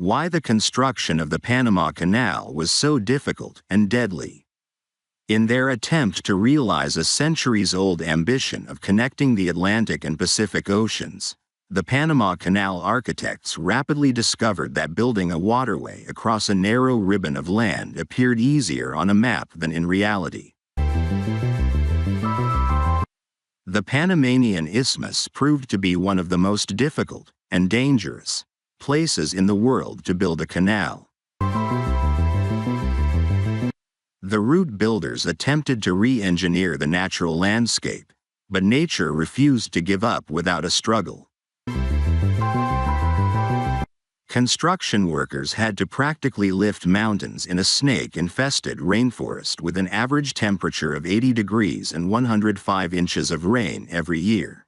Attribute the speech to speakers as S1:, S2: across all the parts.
S1: Why the construction of the Panama Canal was so difficult and deadly. In their attempt to realize a centuries-old ambition of connecting the Atlantic and Pacific Oceans, the Panama Canal architects rapidly discovered that building a waterway across a narrow ribbon of land appeared easier on a map than in reality. The Panamanian isthmus proved to be one of the most difficult and dangerous places in the world to build a canal. The route builders attempted to re-engineer the natural landscape, but nature refused to give up without a struggle. Construction workers had to practically lift mountains in a snake-infested rainforest with an average temperature of 80 degrees and 105 inches of rain every year.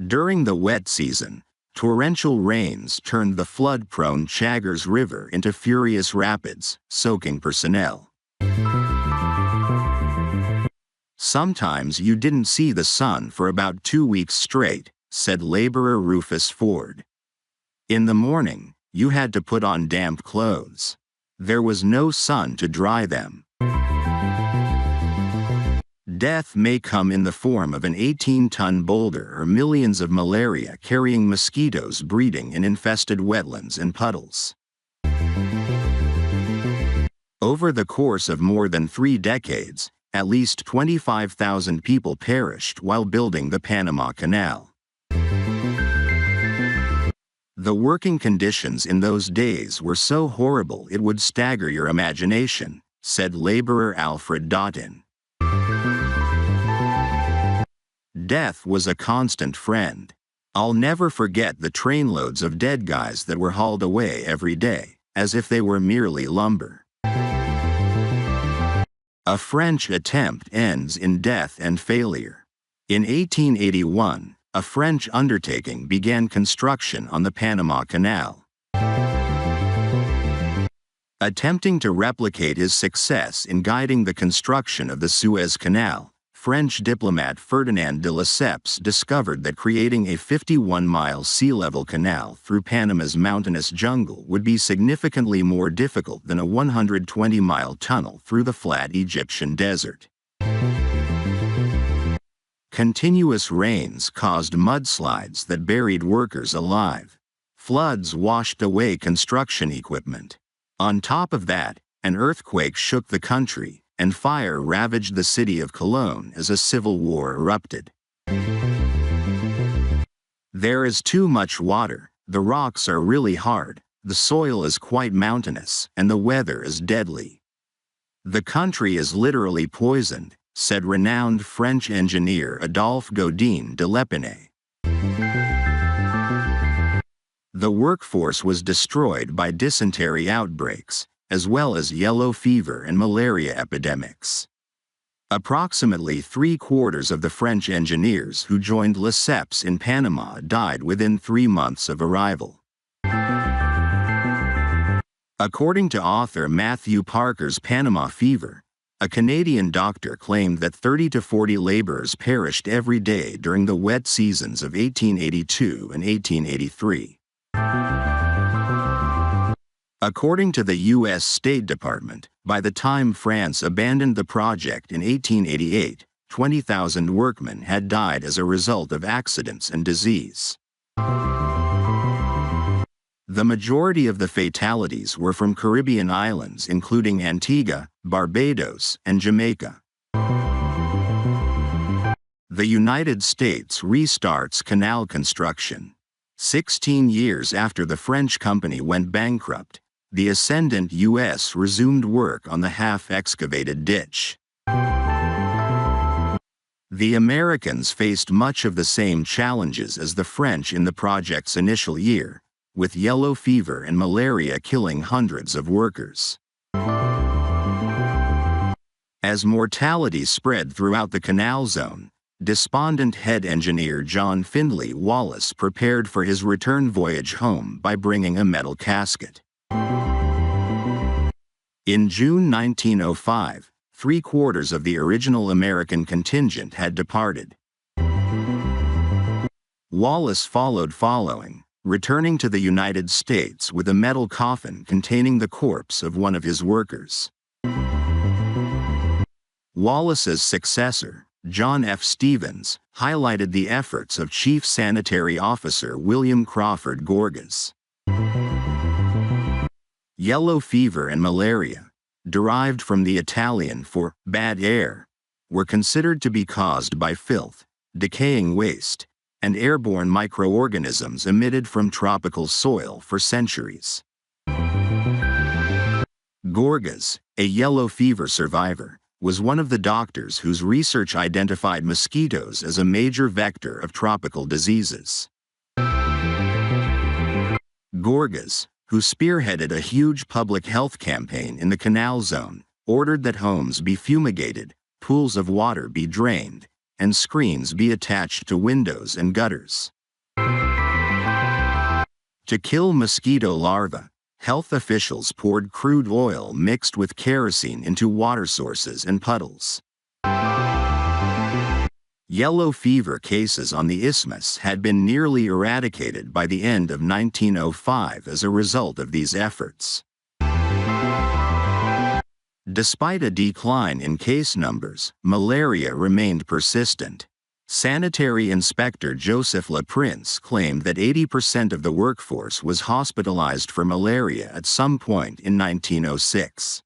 S1: During the wet season, torrential rains turned the flood-prone Chagres River into furious rapids, soaking personnel. Sometimes you didn't see the sun for about 2 weeks straight, said laborer Rufus Forde. In the morning, you had to put on damp clothes. There was no sun to dry them. Death may come in the form of an 18-ton boulder or millions of malaria-carrying mosquitoes breeding in infested wetlands and puddles. Over the course of more than 3 decades, at least 25,000 people perished while building the Panama Canal. The working conditions in those days were so horrible it would stagger your imagination, said laborer Alfred Doughton. Death was a constant friend. I'll never forget the trainloads of dead guys that were hauled away every day, as if they were merely lumber. A French attempt ends in death and failure. In 1881, a French undertaking began construction on the Panama Canal. Attempting to replicate his success in guiding the construction of the Suez Canal, French diplomat Ferdinand de Lesseps discovered that creating a 51-mile sea-level canal through Panama's mountainous jungle would be significantly more difficult than a 120-mile tunnel through the flat Egyptian desert. Continuous rains caused mudslides that buried workers alive. Floods washed away construction equipment. On top of that, an earthquake shook the country, and fire ravaged the city of Cologne as a civil war erupted. There is too much water, the rocks are really hard, the soil is quite mountainous, and the weather is deadly. The country is literally poisoned, said renowned French engineer Adolphe Godin de Lepinay. The workforce was destroyed by dysentery outbreaks, as well as yellow fever and malaria epidemics. Approximately 3/4 of the French engineers who joined Lesseps in Panama died within 3 months of arrival. According to author Matthew Parker's Panama Fever, a Canadian doctor claimed that 30 to 40 laborers perished every day during the wet seasons of 1882 and 1883. According to the U.S. State Department, by the time France abandoned the project in 1888, 20,000 workmen had died as a result of accidents and disease. The majority of the fatalities were from Caribbean islands including Antigua, Barbados, and Jamaica. The United States restarts canal construction. 16 years after the French company went bankrupt, the ascendant U.S. resumed work on the half-excavated ditch. The Americans faced much of the same challenges as the French in the project's initial year, with yellow fever and malaria killing hundreds of workers. As mortality spread throughout the canal zone, despondent head engineer John Findlay Wallace prepared for his return voyage home by bringing a metal casket. In June 1905, 3/4 of the original American contingent had departed. Wallace following, returning to the United States with a metal coffin containing the corpse of one of his workers. Wallace's successor, John F. Stevens, highlighted the efforts of Chief Sanitary Officer William Crawford Gorgas. Yellow fever and malaria, derived from the Italian for bad air, were considered to be caused by filth, decaying waste, and airborne microorganisms emitted from tropical soil for centuries. Gorgas, a yellow fever survivor, was one of the doctors whose research identified mosquitoes as a major vector of tropical diseases. Gorgas, who spearheaded a huge public health campaign in the Canal Zone, ordered that homes be fumigated, pools of water be drained, and screens be attached to windows and gutters. To kill mosquito larvae, health officials poured crude oil mixed with kerosene into water sources and puddles. Yellow fever cases on the isthmus had been nearly eradicated by the end of 1905 as a result of these efforts. Despite a decline in case numbers, malaria remained persistent. Sanitary Inspector Joseph LaPrince claimed that 80% of the workforce was hospitalized for malaria at some point in 1906.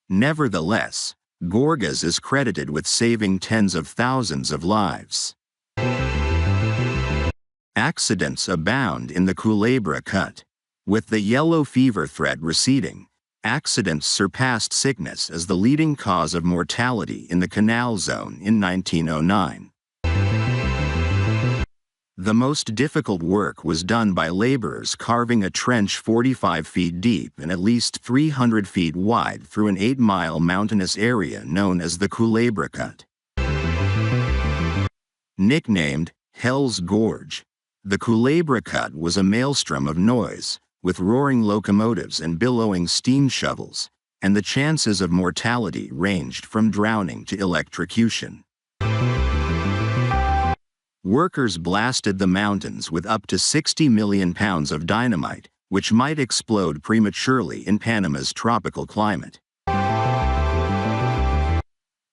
S1: Nevertheless, Gorgas is credited with saving tens of thousands of lives. Accidents abound in the Culebra Cut. With the yellow fever threat receding, accidents surpassed sickness as the leading cause of mortality in the Canal Zone in 1909. The most difficult work was done by laborers carving a trench 45 feet deep and at least 300 feet wide through an 8-mile mountainous area known as the Culebra Cut. Nicknamed Hell's Gorge, the Culebra Cut was a maelstrom of noise, with roaring locomotives and billowing steam shovels, and the chances of mortality ranged from drowning to electrocution. Workers blasted the mountains with up to 60 million pounds of dynamite, which might explode prematurely in Panama's tropical climate.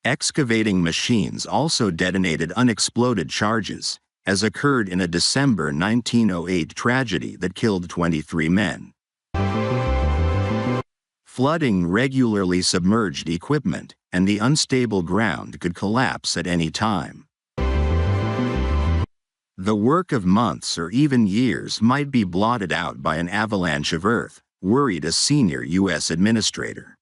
S1: Excavating machines also detonated unexploded charges, as occurred in a December 1908 tragedy that killed 23 men. Flooding regularly submerged equipment, and the unstable ground could collapse at any time. The work of months or even years might be blotted out by an avalanche of earth, worried a senior U.S. administrator.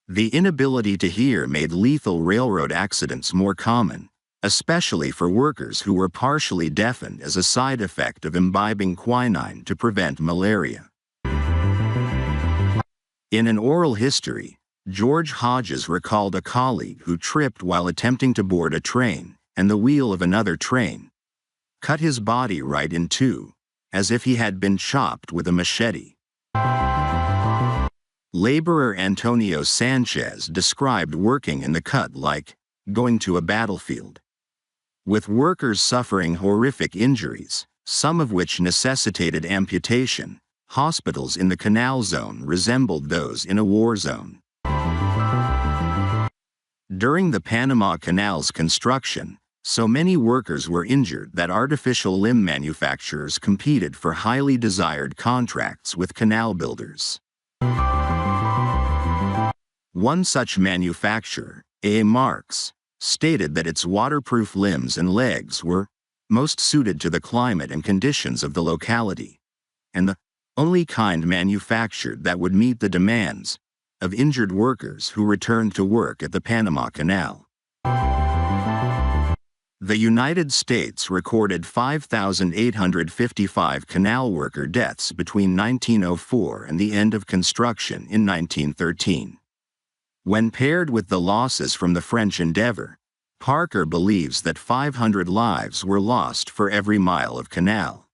S1: The inability to hear made lethal railroad accidents more common, especially for workers who were partially deafened as a side effect of imbibing quinine to prevent malaria. In an oral history, George Hodges recalled a colleague who tripped while attempting to board a train, and the wheel of another train cut his body right in two, as if he had been chopped with a machete. Laborer Antonio Sanchez described working in the cut like going to a battlefield, with workers suffering horrific injuries, some of which necessitated amputation. Hospitals in the Canal Zone resembled those in a war zone. During the Panama Canal's construction, so many workers were injured that artificial limb manufacturers competed for highly desired contracts with canal builders. One such manufacturer, A. Marks, stated that its waterproof limbs and legs were most suited to the climate and conditions of the locality, and the only kind manufactured that would meet the demands of injured workers who returned to work at the Panama Canal. The United States recorded 5,855 canal worker deaths between 1904 and the end of construction in 1913. When paired with the losses from the French endeavor, Parker believes that 500 lives were lost for every mile of canal.